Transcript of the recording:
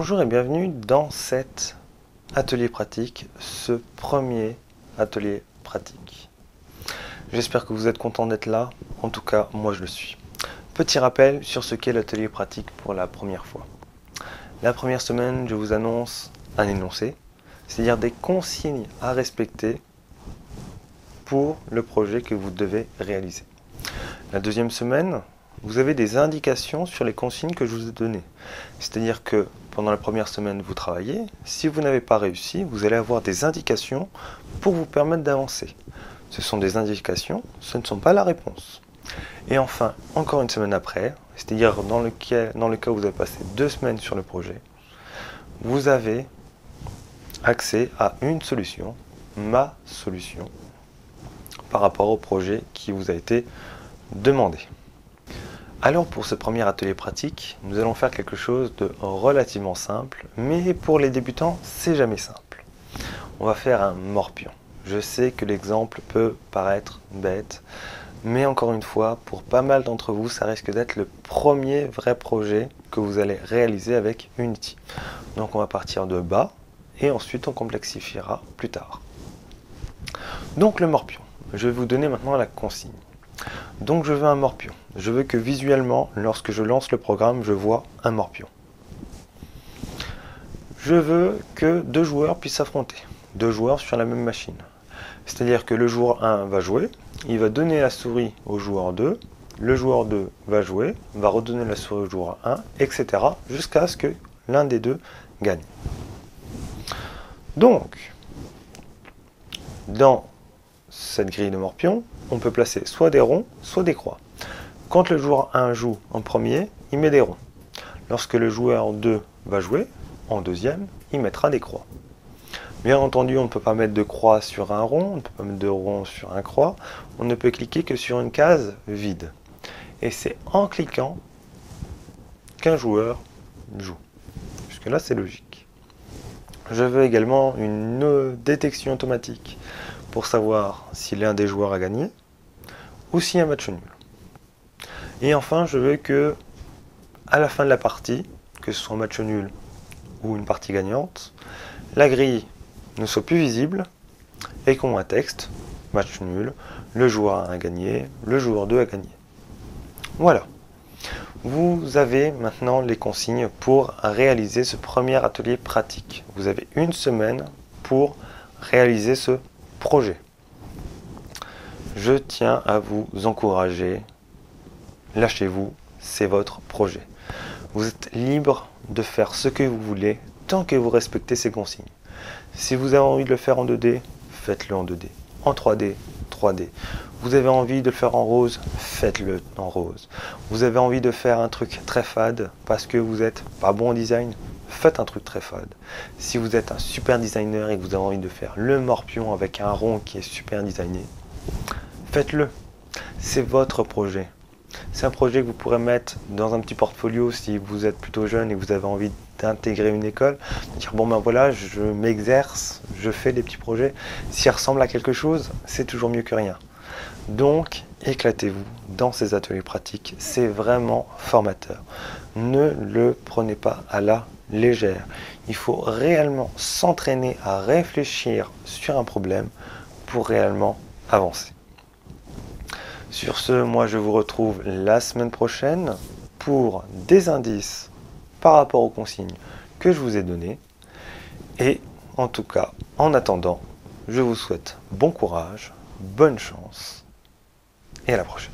Bonjour et bienvenue dans cet atelier pratique, ce premier atelier pratique. J'espère que vous êtes content d'être là, en tout cas moi je le suis. Petit rappel sur ce qu'est l'atelier pratique pour la première fois. La première semaine, je vous annonce un énoncé, c'est-à-dire des consignes à respecter pour le projet que vous devez réaliser. La deuxième semaine, vous avez des indications sur les consignes que je vous ai données. C'est-à-dire que pendant la première semaine, vous travaillez. Si vous n'avez pas réussi, vous allez avoir des indications pour vous permettre d'avancer. Ce sont des indications, ce ne sont pas la réponse. Et enfin, encore une semaine après, c'est-à-dire dans le cas où vous avez passé 2 semaines sur le projet, vous avez accès à une solution, ma solution, par rapport au projet qui vous a été demandé. Alors pour ce premier atelier pratique, nous allons faire quelque chose de relativement simple, mais pour les débutants, c'est jamais simple. On va faire un morpion. Je sais que l'exemple peut paraître bête, mais encore une fois, pour pas mal d'entre vous, ça risque d'être le premier vrai projet que vous allez réaliser avec Unity. Donc on va partir de bas, et ensuite on complexifiera plus tard. Donc le morpion. Je vais vous donner maintenant la consigne. Donc je veux un morpion. Je veux que visuellement, lorsque je lance le programme, je vois un morpion. Je veux que 2 joueurs puissent s'affronter. 2 joueurs sur la même machine. C'est-à-dire que le joueur 1 va jouer, il va donner la souris au joueur 2, le joueur 2 va jouer, va redonner la souris au joueur 1, etc. jusqu'à ce que l'un des deux gagne. Donc, dans cette grille de morpion, on peut placer soit des ronds, soit des croix. Quand le joueur 1 joue en premier, il met des ronds. Lorsque le joueur 2 va jouer, en deuxième, il mettra des croix. Bien entendu, on ne peut pas mettre de croix sur un rond, on ne peut pas mettre de rond sur un croix, on ne peut cliquer que sur une case vide. Et c'est en cliquant qu'un joueur joue. Jusque-là, c'est logique. Je veux également une détection automatique pour savoir si l'un des joueurs a gagné ou si un match nul. Et enfin, je veux que, à la fin de la partie, que ce soit un match nul ou une partie gagnante, la grille ne soit plus visible et qu'on ait un texte, match nul, le joueur 1 a gagné, le joueur 2 a gagné. Voilà. Vous avez maintenant les consignes pour réaliser ce premier atelier pratique. Vous avez 1 semaine pour réaliser ce projet. Je tiens à vous encourager. Lâchez-vous, c'est votre projet. Vous êtes libre de faire ce que vous voulez tant que vous respectez ces consignes. Si vous avez envie de le faire en 2D, faites-le en 2D. En 3D, 3D. Vous avez envie de le faire en rose, faites-le en rose. Vous avez envie de faire un truc très fade parce que vous n'êtes pas bon en design, faites un truc très fade. Si vous êtes un super designer et que vous avez envie de faire le morpion avec un rond qui est super designé, faites-le. C'est votre projet. C'est un projet que vous pourrez mettre dans un petit portfolio si vous êtes plutôt jeune et que vous avez envie d'intégrer une école. Dire bon ben voilà, je m'exerce, je fais des petits projets. S'ils ressemblent à quelque chose, c'est toujours mieux que rien. Donc, éclatez-vous dans ces ateliers pratiques. C'est vraiment formateur. Ne le prenez pas à la légère. Il faut réellement s'entraîner à réfléchir sur un problème pour réellement avancer. Sur ce, moi je vous retrouve la semaine prochaine pour des indices par rapport aux consignes que je vous ai données. Et en tout cas, en attendant, je vous souhaite bon courage, bonne chance et à la prochaine.